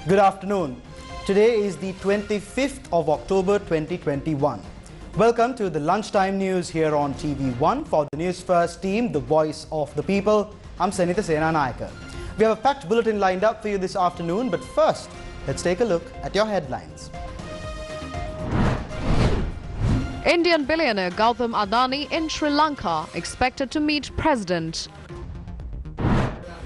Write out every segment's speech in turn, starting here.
Good afternoon. Today is the 25th of October 2021. Welcome to the lunchtime news here on TV1 for the News First team, the voice of the people. I'm Senitha Senanayaka. We have a packed bulletin lined up for you this afternoon, but first, let's take a look at your headlines. Indian billionaire Gautam Adani in Sri Lanka expected to meet President.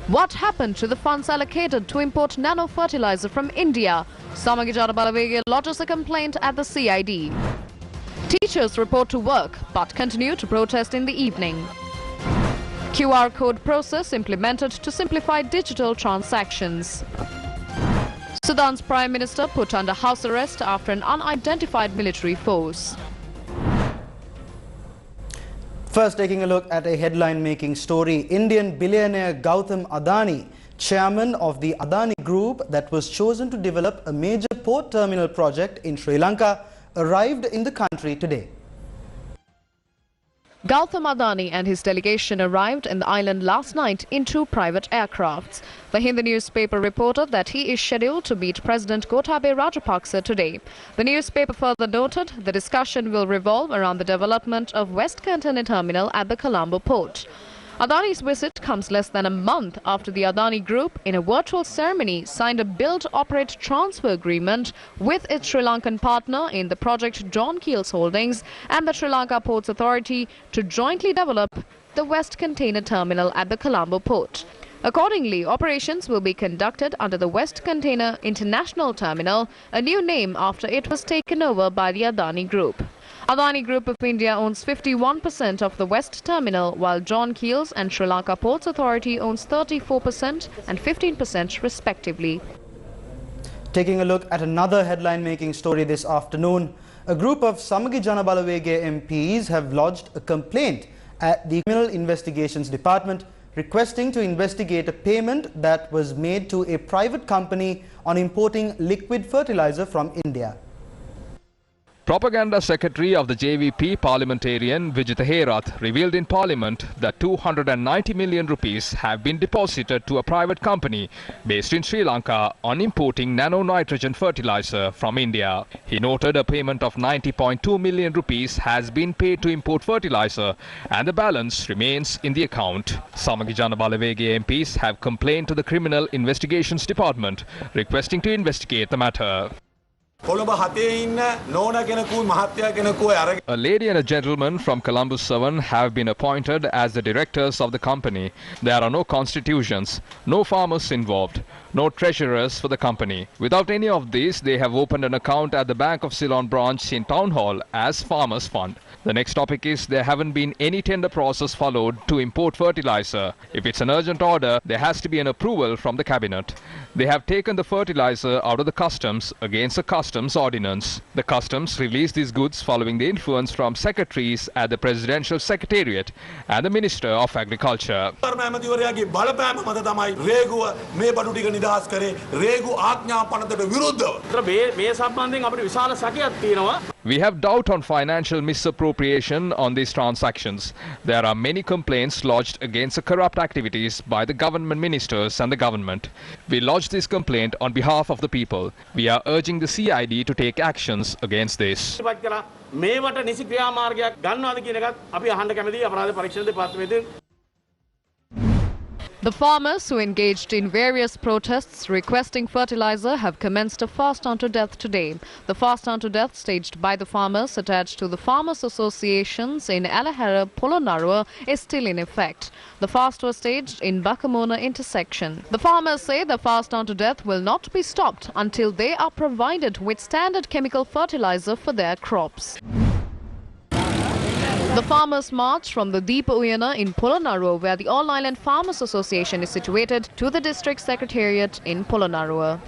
What happened to the funds allocated to import nano fertilizer from India? Samagijana Balavege lodges a complaint at the CID. Teachers report to work but continue to protest in the evening. QR code process implemented to simplify digital transactions. Sudan's Prime Minister put under house arrest after an unidentified military force. First, taking a look at a headline-making story. Indian billionaire Gautam Adani, chairman of the Adani Group that was chosen to develop a major port terminal project in Sri Lanka, arrived in the country today. Gautam Adani and his delegation arrived in the island last night in 2 private aircrafts. The Hindu newspaper reported that he is scheduled to meet President Gotabaya Rajapaksa today. The newspaper further noted the discussion will revolve around the development of West Container Terminal at the Colombo port. Adani's visit comes less than a month after the Adani Group, in a virtual ceremony, signed a build-operate transfer agreement with its Sri Lankan partner in the project John Keel's Holdings and the Sri Lanka Ports Authority to jointly develop the West Container Terminal at the Colombo port. Accordingly, operations will be conducted under the West Container International Terminal, a new name after it was taken over by the Adani Group. Adani Group of India owns 51% of the West Terminal, while John Keel's and Sri Lanka Ports Authority owns 34% and 15% respectively. Taking a look at another headline-making story this afternoon, a group of Samagijana Balavege MPs have lodged a complaint at the Criminal Investigations Department requesting to investigate a payment that was made to a private company on importing liquid fertilizer from India. Propaganda Secretary of the JVP parliamentarian Vijitha Herath revealed in Parliament that 290 million rupees have been deposited to a private company based in Sri Lanka on importing nano-nitrogen fertilizer from India. He noted a payment of 90.2 million rupees has been paid to import fertilizer and the balance remains in the account. Samagijana Balavege MPs have complained to the Criminal Investigations Department requesting to investigate the matter. A lady and a gentleman from Colombo 7 have been appointed as the directors of the company. There are no constitutions, no farmers involved, no treasurers for the company. Without any of these, they have opened an account at the Bank of Ceylon branch in Town Hall as Farmers Fund. The next topic is there haven't been any tender process followed to import fertilizer. If it's an urgent order, there has to be an approval from the cabinet. They have taken the fertilizer out of the customs against the customs ordinance. The customs released these goods following the influence from secretaries at the Presidential Secretariat and the Minister of Agriculture. We have doubt on financial misappropriation on these transactions. There are many complaints lodged against the corrupt activities by the government ministers and the government. We lodged this complaint on behalf of the people. We are urging the CID to take actions against this. The farmers who engaged in various protests requesting fertilizer have commenced a fast unto death today. The fast unto death staged by the farmers attached to the farmers associations in Alahara, Polonnaruwa is still in effect. The fast was staged in Bakamona intersection. The farmers say the fast unto death will not be stopped until they are provided with standard chemical fertilizer for their crops. The farmers marched from the Deepa Uyana in Polonnaruwa, where the All Island Farmers Association is situated, to the district secretariat in Polonnaruwa.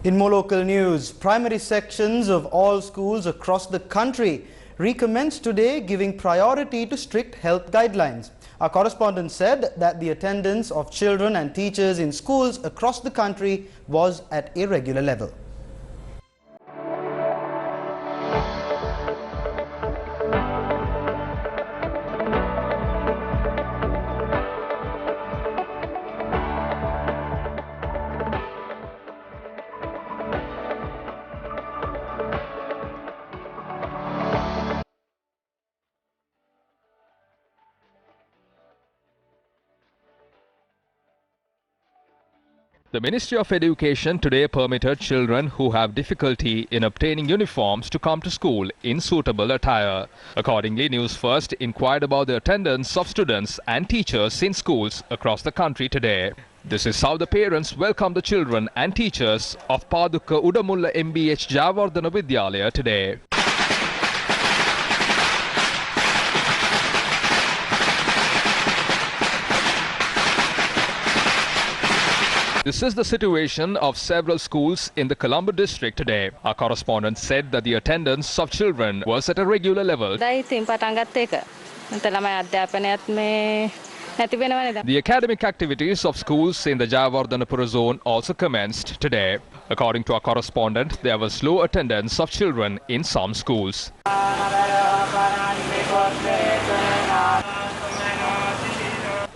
In more local news, primary sections of all schools across the country recommenced today, giving priority to strict health guidelines. Our correspondent said that the attendance of children and teachers in schools across the country was at a regular level. The Ministry of Education today permitted children who have difficulty in obtaining uniforms to come to school in suitable attire. Accordingly, News First inquired about the attendance of students and teachers in schools across the country today. This is how the parents welcome the children and teachers of Padukka Udamulla MBH Jayawardena Vidyalaya today. This is the situation of several schools in the Colombo district today. Our correspondent said that the attendance of children was at a regular level. The academic activities of schools in the Jayawardenepura zone also commenced today. According to our correspondent, there was low attendance of children in some schools.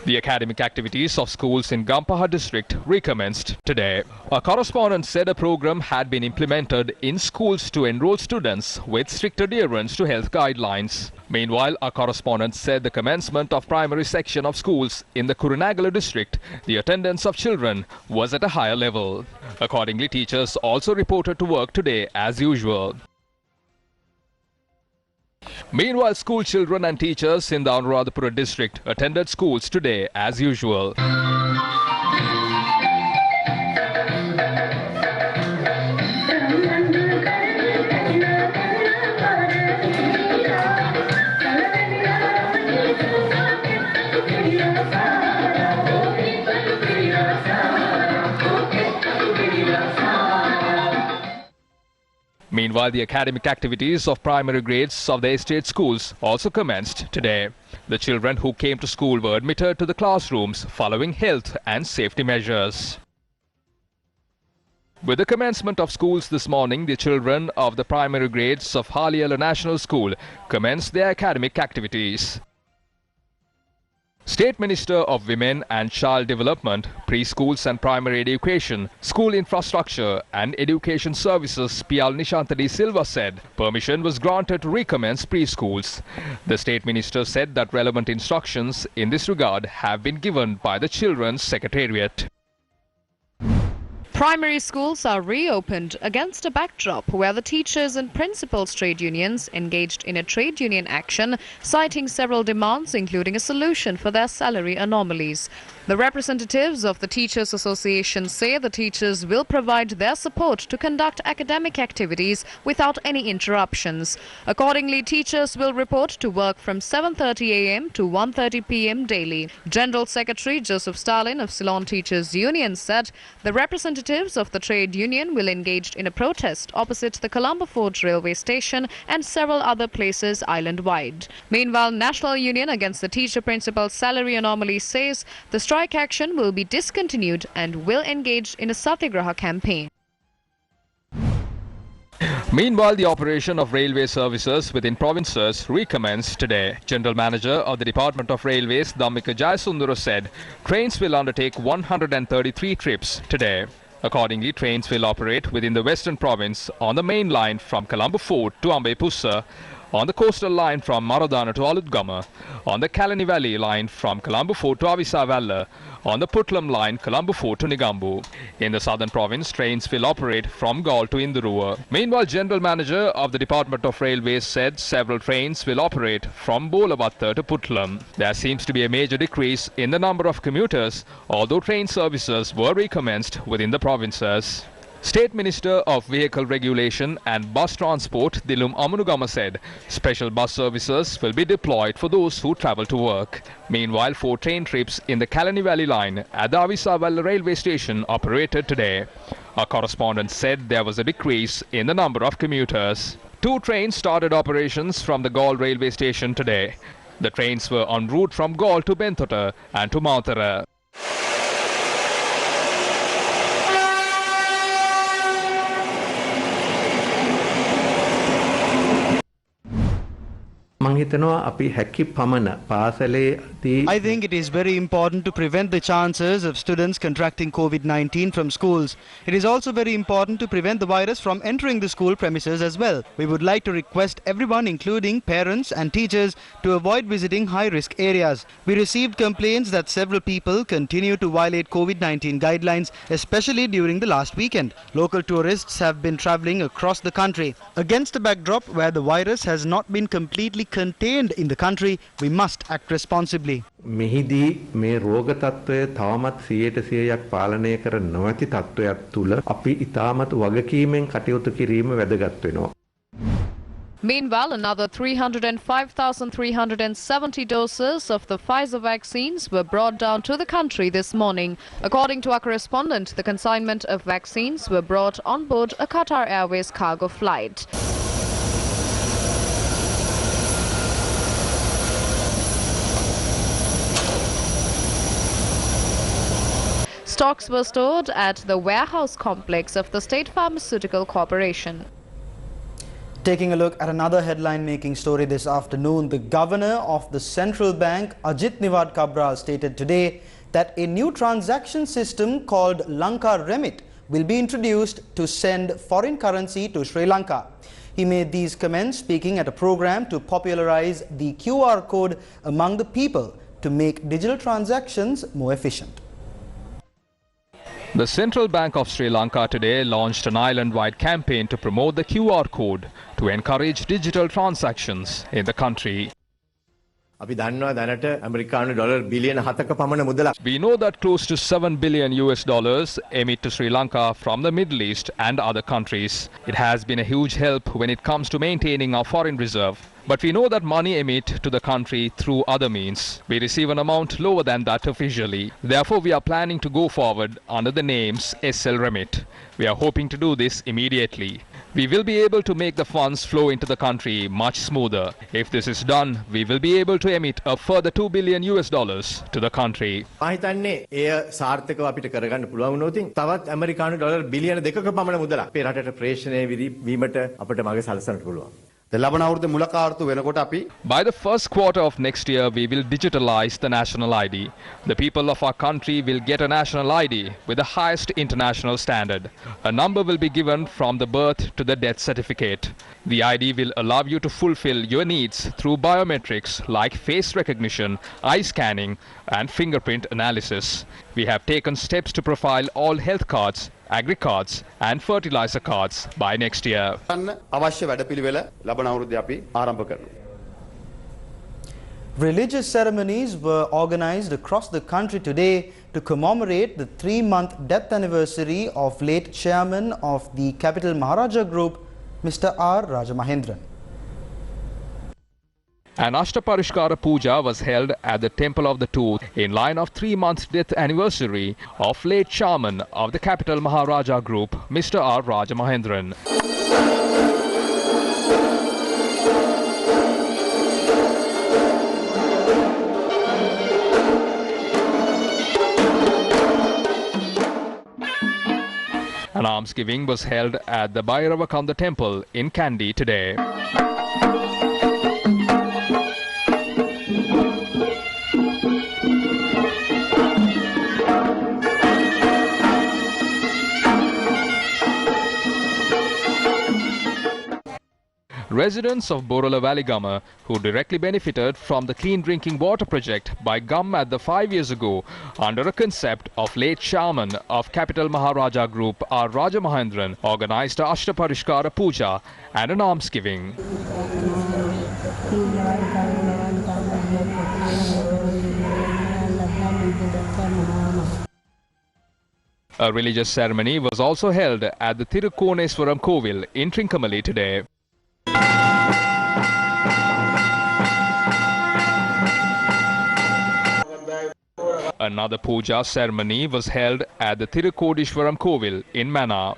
The academic activities of schools in Gampaha district recommenced today. Our correspondent said a program had been implemented in schools to enroll students with strict adherence to health guidelines. Meanwhile, our correspondent said the commencement of primary section of schools in the Kurunegala district, the attendance of children was at a higher level. Accordingly, teachers also reported to work today as usual. Meanwhile, school children and teachers in the Anuradhapura district attended schools today as usual. Meanwhile, the academic activities of primary grades of the estate schools also commenced today. The children who came to school were admitted to the classrooms following health and safety measures. With the commencement of schools this morning, the children of the primary grades of Haliala National School commenced their academic activities. State Minister of Women and Child Development, Preschools and Primary Education, School Infrastructure and Education Services Pial Nishantha Silva said permission was granted to recommence preschools. The State Minister said that relevant instructions in this regard have been given by the Children's Secretariat. Primary schools are reopened against a backdrop where the teachers and principals trade unions engaged in a trade union action, citing several demands including a solution for their salary anomalies. The representatives of the Teachers Association say the teachers will provide their support to conduct academic activities without any interruptions. Accordingly, teachers will report to work from 7:30 a.m. to 1:30 p.m. daily. General Secretary Joseph Stalin of Ceylon Teachers Union said the representatives of the trade union will engage in a protest opposite the Colombo Fort railway station and several other places island-wide. Meanwhile, National Union Against the Teacher-Principal Salary Anomaly says the strike action will be discontinued and will engage in a Satyagraha campaign. Meanwhile, the operation of railway services within provinces recommenced today. General Manager of the Department of Railways, Dhammika Jayasundara, said trains will undertake 133 trips today. Accordingly, trains will operate within the Western Province on the main line from Colombo Fort to Ambepussa, on the coastal line from Maradana to Aludgama, on the Kalani Valley line from Colombo Fort to Avisavalla, on the Putlam line Colombo Fort to Nigambu. In the southern province, trains will operate from Gaul to Induruwa. Meanwhile, General Manager of the Department of Railways said several trains will operate from Bolavatta to Putlam. There seems to be a major decrease in the number of commuters, although train services were recommenced within the provinces. State Minister of Vehicle Regulation and Bus Transport, Dilum Amunugama, said special bus services will be deployed for those who travel to work. Meanwhile, 4 train trips in the Kalani Valley line at the Avisavalla railway station operated today. Our correspondent said there was a decrease in the number of commuters. 2 trains started operations from the Gaul railway station today. The trains were en route from Gaul to Bentota and to Mauthara. මං හිතනවා අපි හැකි පමණ පාසලේ I think it is very important to prevent the chances of students contracting COVID-19 from schools. It is also very important to prevent the virus from entering the school premises as well. We would like to request everyone, including parents and teachers, to avoid visiting high-risk areas. We received complaints that several people continue to violate COVID-19 guidelines, especially during the last weekend. Local tourists have been traveling across the country. Against a backdrop where the virus has not been completely contained in the country, we must act responsibly. මෙහිදී මේ රෝග තත්ත්වය තවමත් 100% පාලනය කර නොඇති තත්ත්වයක් තුල අපි ඉතාමත් වගකීමෙන් කටයුතු කිරීම වැදගත් වෙනවා. Meanwhile, another 305,370 doses of the Pfizer vaccines were brought down to the country this morning. According to our correspondent, the consignment of vaccines were brought on board a Qatar Airways cargo flight. Stocks were stored at the warehouse complex of the State Pharmaceutical Corporation. Taking a look at another headline-making story this afternoon, the governor of the central bank, Ajit Niwad Kabral, stated today that a new transaction system called Lanka Remit will be introduced to send foreign currency to Sri Lanka. He made these comments speaking at a program to popularize the QR code among the people to make digital transactions more efficient. The Central Bank of Sri Lanka today launched an island-wide campaign to promote the QR code to encourage digital transactions in the country. අපි දන්නවා දැනට ඇමරිකානු dollar බිලියන 7ක පමණ මුදලක්. We know that close to $7 billion emit to Sri Lanka from the Middle East and other countries. It has been a huge help when it comes to maintaining our foreign reserve. But we know that money emit to the country through other means. We receive an amount lower than that officially. Therefore, we are planning to go forward under the names SL Remit. We are hoping to do this immediately. We will be able to make the funds flow into the country much smoother. If this is done, we will be able to emit a further $2 billion to the country. මම හිතන්නේ එය සාර්ථකව අපිට කරගන්න පුළුවන් වුණොත් තවත් ඇමරිකානු ඩොලර් බිලියන 2ක පමණ මුදලක් අපේ රටට ප්‍රේෂණය වීමට අපිට මග සලසන්නට පුළුවන්. By the first quarter of next year, we will digitalize the national ID. The people of our country will get a national ID with the highest international standard. A number will be given from the birth to the death certificate. The ID will allow you to fulfill your needs through biometrics like face recognition, eye scanning, and fingerprint analysis. We have taken steps to profile all health cards, agri cards and fertilizer cards by next year. Religious ceremonies were organized across the country today to commemorate the 3-month death anniversary of late chairman of the Capital Maharaja Group, Mr. R. Rajamahendran. An Ashtaparishkara Puja was held at the Temple of the Tooth in line of 3-month death anniversary of late chairman of the Capital Maharaja Group, Mr. R. Rajamahendran. An almsgiving was held at the Bhairavakanda Temple in Kandy today. Residents of Borola Valley Gama, who directly benefited from the clean drinking water project by Gammadda 5 years ago under a concept of late chairman of Capital Maharaja Group R. Rajamahendran, organized a Ashtaparishkara Puja and an almsgiving. A religious ceremony was also held at the Tirukoneswaram Kovil in Trincomalee today. Another puja ceremony was held at the Tirukodishwaram Kovil in Mannar.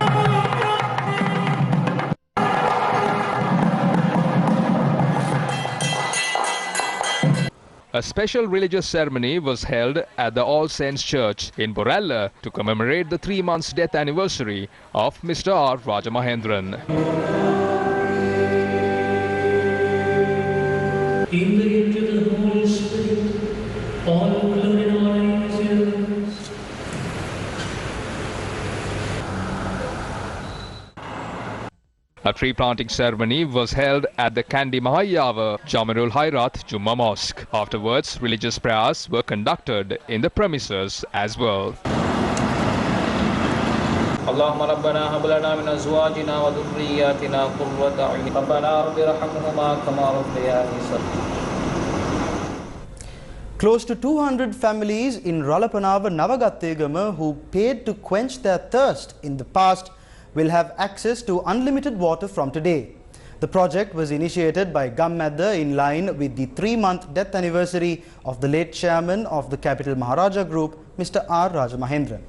A special religious ceremony was held at the All Saints Church in Borella to commemorate the 3 months death anniversary of Mr. R. Rajamahendran. In the gift of the Holy Spirit, A tree planting ceremony was held at the Kandi Mahayava Jamirul Hayrat Jumma Mosque. Afterwards, religious prayers were conducted in the premises as well. اللهم ربنا هب لنا من ازواجنا وذرياتنا قرة اعين ربنا رب ارحمهما كما ربياني صغيرا. Close to 200 families in Ralapanava Navagattegama who paid to quench their thirst in the past will have access to unlimited water from today. The project was initiated by Gammadda in line with the 3-month death anniversary of the late chairman of the Capital Maharaja Group, Mr. R. Rajamahendran.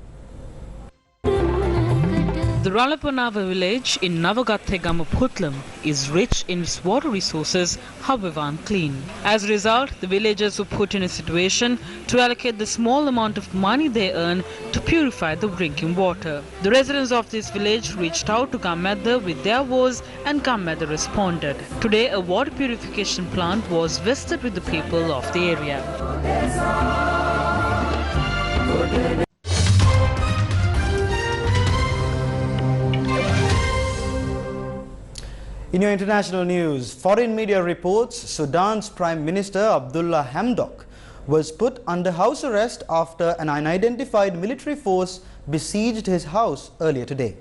The Ralapanava village in Navagattegama Putlam is rich in its water resources, however unclean. As a result, the villagers were put in a situation to allocate the small amount of money they earn to purify the drinking water. The residents of this village reached out to Gammadda with their woes and Gammadda responded. Today, a water purification plant was visited with the people of the area. In your international news, foreign media reports Sudan's Prime Minister Abdullah Hamdok was put under house arrest after an unidentified military force besieged his house earlier today.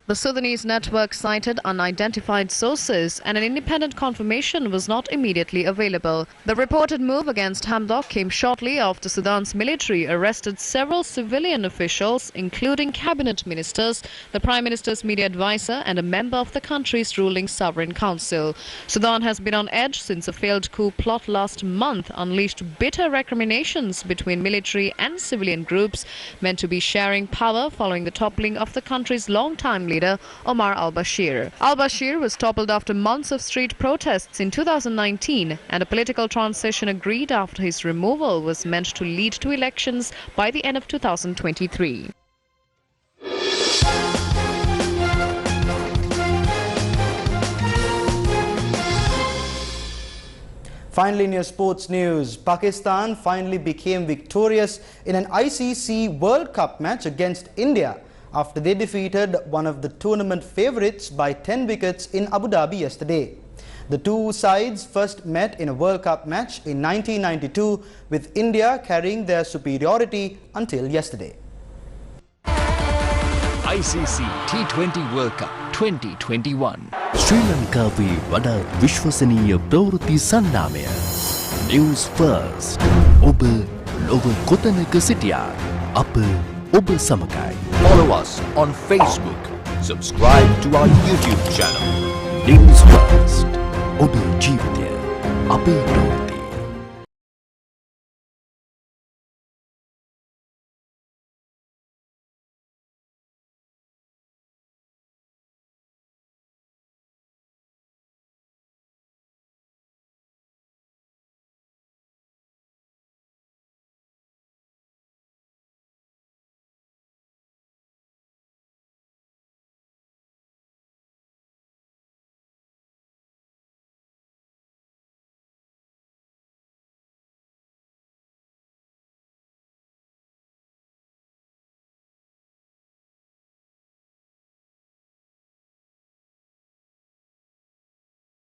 The Sudanese network cited unidentified sources and an independent confirmation was not immediately available. The reported move against Hamdok came shortly after Sudan's military arrested several civilian officials, including cabinet ministers, the Prime Minister's media advisor and a member of the country's ruling Sovereign Council. Sudan has been on edge since a failed coup plot last month unleashed bitter recriminations between military and civilian groups meant to be sharing power following the toppling of the country's longtime leader Omar al-Bashir. Al-Bashir was toppled after months of street protests in 2019 and a political transition agreed after his removal was meant to lead to elections by the end of 2023. Finally, in your sports news, Pakistan finally became victorious in an ICC World Cup match against India after they defeated one of the tournament favourites by 10 wickets in Abu Dhabi yesterday. The two sides first met in a World Cup match in 1992, with India carrying their superiority until yesterday. ICC T20 World Cup 2021 Sri Lankaවේ වඩා විශ්වසනීය ප්‍රවෘත්ති සන්නාමය News First. ඔබ ලොව කොතනක සිටියාත් අප ඔබ සමගයි. Follow us on Facebook. Subscribe to our YouTube channel. News First. ඔබේ ජීවිතය අපේ